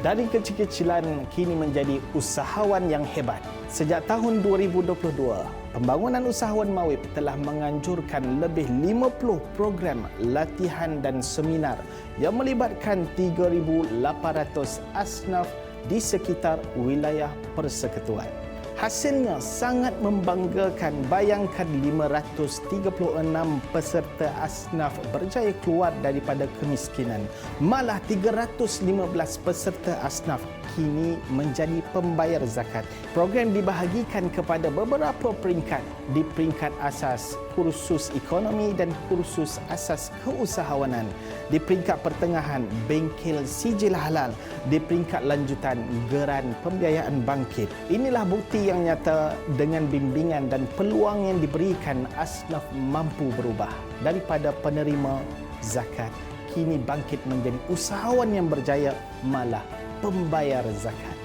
Dari kecil-kecilan kini menjadi usahawan yang hebat. Sejak tahun 2022, Pembangunan Usahawan Mawib telah menganjurkan lebih 50 program latihan dan seminar yang melibatkan 3,800 asnaf di sekitar wilayah persekutuan. Hasilnya sangat membanggakan. Bayangkan 536 peserta asnaf berjaya keluar daripada kemiskinan. Malah 315 peserta asnaf kini menjadi pembayar zakat. Program dibahagikan kepada beberapa peringkat. Di peringkat asas kursus ekonomi dan kursus asas keusahawanan. Di peringkat pertengahan bengkel sijil halal. Di peringkat lanjutan geran pembiayaan bangkit. Inilah bukti yang nyata dengan bimbingan dan peluang yang diberikan asnaf mampu berubah daripada penerima zakat kini bangkit menjadi usahawan yang berjaya, malah pembayar zakat.